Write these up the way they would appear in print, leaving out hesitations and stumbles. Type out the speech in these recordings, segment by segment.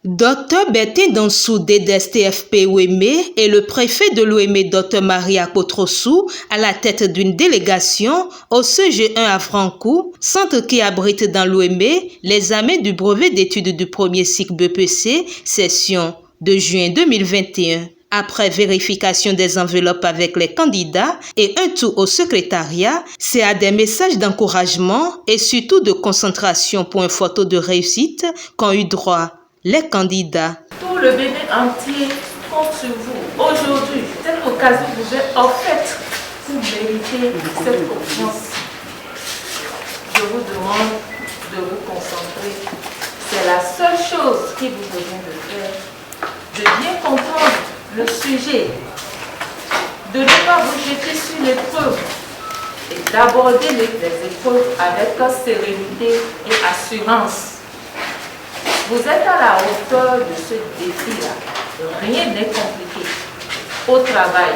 Dr Bertin Dansou d'EDSTFP Ouémé et le préfet de l'Ouémé Dr Maria Potrossou à la tête d'une délégation au CG1 à Vrancou, centre qui abrite dans l'Ouémé l'examen du brevet d'études du premier cycle BPC, session de juin 2021. Après vérification des enveloppes avec les candidats et un tour au secrétariat, c'est à des messages d'encouragement et surtout de concentration pour un photo de réussite qu'ont eu droit les candidats. Tout le Bénin entier compte sur vous. Aujourd'hui, cette occasion vous est offerte pour mériter cette confiance. Je vous demande de vous concentrer. C'est la seule chose qui vous revient de faire. De bien comprendre le sujet, de ne pas vous jeter sur l'épreuve et d'aborder les épreuves avec sérénité et assurance. Vous êtes à la hauteur de ce défi-là. Rien n'est compliqué. Au travail,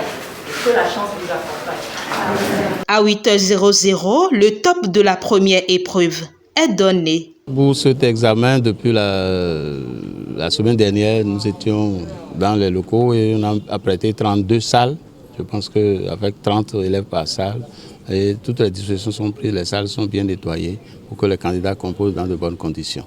et que la chance vous accompagne. À 8h00, le top de la première épreuve est donné. Pour cet examen, depuis la semaine dernière, nous étions dans les locaux et on a apprêté 32 salles. Je pense qu'avec 30 élèves par salle, et toutes les dispositions sont prises, les salles sont bien nettoyées pour que les candidats composent dans de bonnes conditions.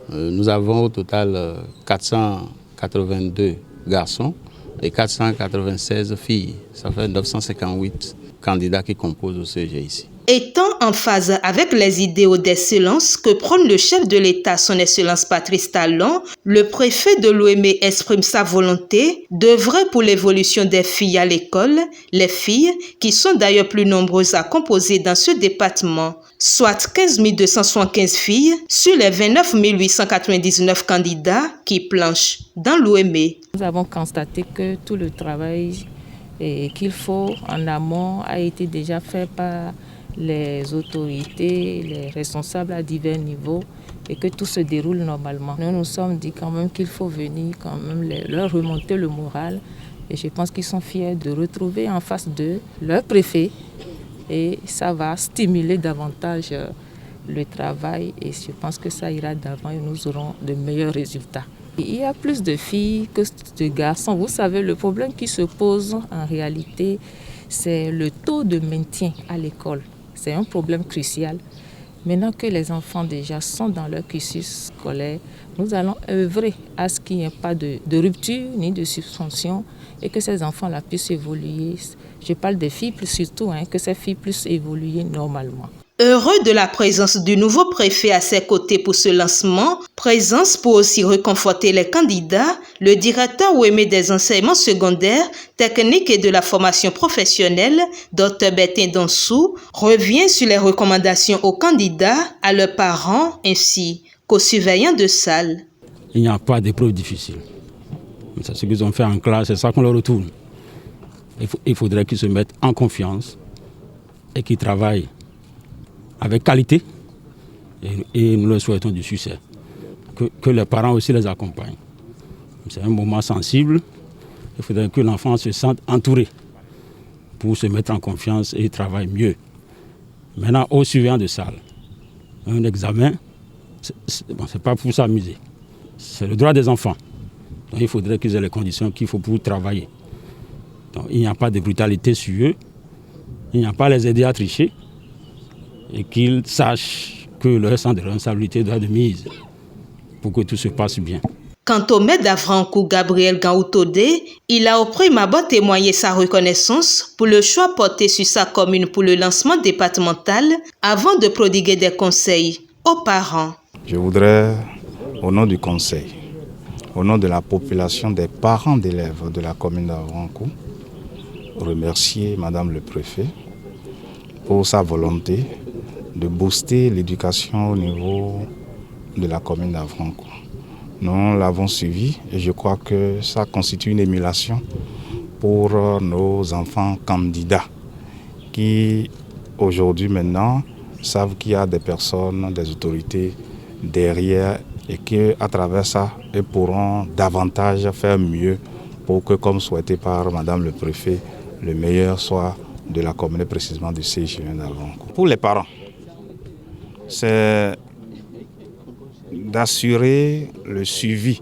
Nous avons au total 482 garçons et 496 filles. Ça fait 958 candidats qui composent au CG ici. Étant en phase avec les idéaux d'excellence que prône le chef de l'État, son Excellence Patrice Talon, le préfet de l'Ouémé exprime sa volonté d'œuvrer pour l'évolution des filles à l'école, les filles qui sont d'ailleurs plus nombreuses à composer dans ce département, soit 15 275 filles sur les 29 899 candidats qui planchent dans l'Ouémé. Nous avons constaté que tout le travail qu'il faut en amont a été déjà fait par les autorités, les responsables à divers niveaux et que tout se déroule normalement. Nous nous sommes dit quand même qu'il faut venir quand même leur remonter le moral et je pense qu'ils sont fiers de retrouver en face d'eux leur préfet et ça va stimuler davantage le travail et je pense que ça ira d'avant et nous aurons de meilleurs résultats. Il y a plus de filles que de garçons. Vous savez, le problème qui se pose en réalité, c'est le taux de maintien à l'école. C'est un problème crucial. Maintenant que les enfants déjà sont dans leur cursus scolaire, nous allons œuvrer à ce qu'il n'y ait pas de rupture ni de suspension et que ces enfants-là puissent évoluer. Je parle des filles plus surtout, que ces filles puissent évoluer normalement. Heureux de la présence du nouveau préfet à ses côtés pour ce lancement, présence pour aussi réconforter les candidats, le directeur Ouémé des enseignements secondaires, techniques et de la formation professionnelle, Dr Bertin Dansou, revient sur les recommandations aux candidats, à leurs parents ainsi qu'aux surveillants de salle. Il n'y a pas d'épreuve difficile. C'est ce qu'ils ont fait en classe, c'est ça qu'on leur retourne. Il faudrait qu'ils se mettent en confiance et qu'ils travaillent avec qualité et nous leur souhaitons du succès. Que les parents aussi les accompagnent. C'est un moment sensible, il faudrait que l'enfant se sente entouré pour se mettre en confiance et travailler mieux. Maintenant, aux surveillants de salle, un examen, c'est pas pour s'amuser, c'est le droit des enfants. Donc il faudrait qu'ils aient les conditions qu'il faut pour travailler. Donc il n'y a pas de brutalité sur eux, il n'y a pas les aider à tricher, et qu'ils sachent que leur sens de responsabilité doit être de mise pour que tout se passe bien. Quant au maire d'Avrancou, Gabriel Gaoutodé, il a au prime abord témoigné sa reconnaissance pour le choix porté sur sa commune pour le lancement départemental avant de prodiguer des conseils aux parents. Je voudrais, au nom du conseil, au nom de la population des parents d'élèves de la commune d'Avrancou, remercier Madame le préfet pour sa volonté de booster l'éducation au niveau de la commune d'Avrancou. Nous l'avons suivi et je crois que ça constitue une émulation pour nos enfants candidats qui aujourd'hui maintenant savent qu'il y a des personnes, des autorités derrière et qu'à travers ça, ils pourront davantage faire mieux pour que, comme souhaité par Madame le préfet, le meilleur soit de la commune, précisément du CG1 d'Avrancou. Pour les parents, c'est d'assurer le suivi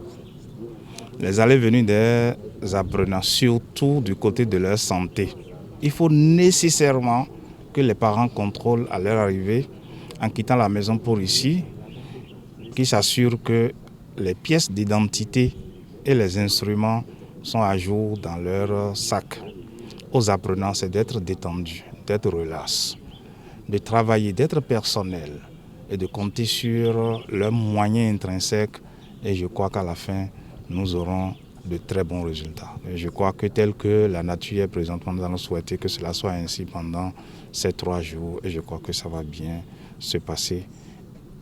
les allées-venues des apprenants, surtout du côté de leur santé. Il faut nécessairement que les parents contrôlent à leur arrivée, en quittant la maison pour ici, qu'ils s'assurent que les pièces d'identité et les instruments sont à jour dans leur sac. Aux apprenants, c'est d'être détendus, d'être relax, de travailler, d'être personnel et de compter sur leurs moyens intrinsèques. Et je crois qu'à la fin, nous aurons de très bons résultats. Et je crois que tel que la nature est présentement, nous allons souhaiter que cela soit ainsi pendant ces 3 jours. Et je crois que ça va bien se passer.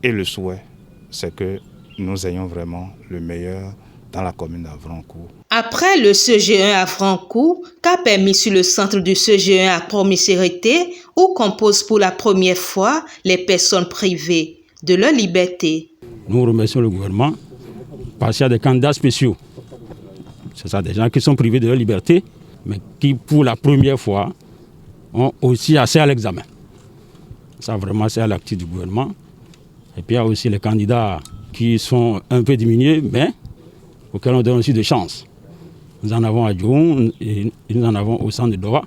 Et le souhait, c'est que nous ayons vraiment le meilleur dans la commune d'Avrancourt. Après le CG1 à Avrancourt, qu'a permis sur le centre du CG1 à Promisérité, où composent pour la première fois les personnes privées de leur liberté. Nous remercions le gouvernement parce qu'il y a des candidats spéciaux. C'est ça, des gens qui sont privés de leur liberté, mais qui pour la première fois ont aussi accès à l'examen. Ça vraiment c'est à l'actif du gouvernement. Et puis il y a aussi les candidats qui sont un peu diminués, mais auxquels on donne aussi de chance. Nous en avons à Djoum et nous en avons au centre de Doha.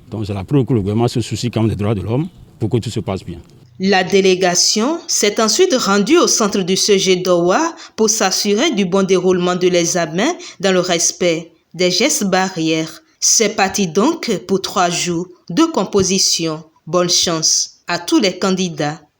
Donc c'est la preuve que le gouvernement se soucie quand même des droits de l'homme pour que tout se passe bien. La délégation s'est ensuite rendue au centre du CG Doha pour s'assurer du bon déroulement de l'examen dans le respect des gestes barrières. C'est parti donc pour 3 jours de composition. Bonne chance à tous les candidats.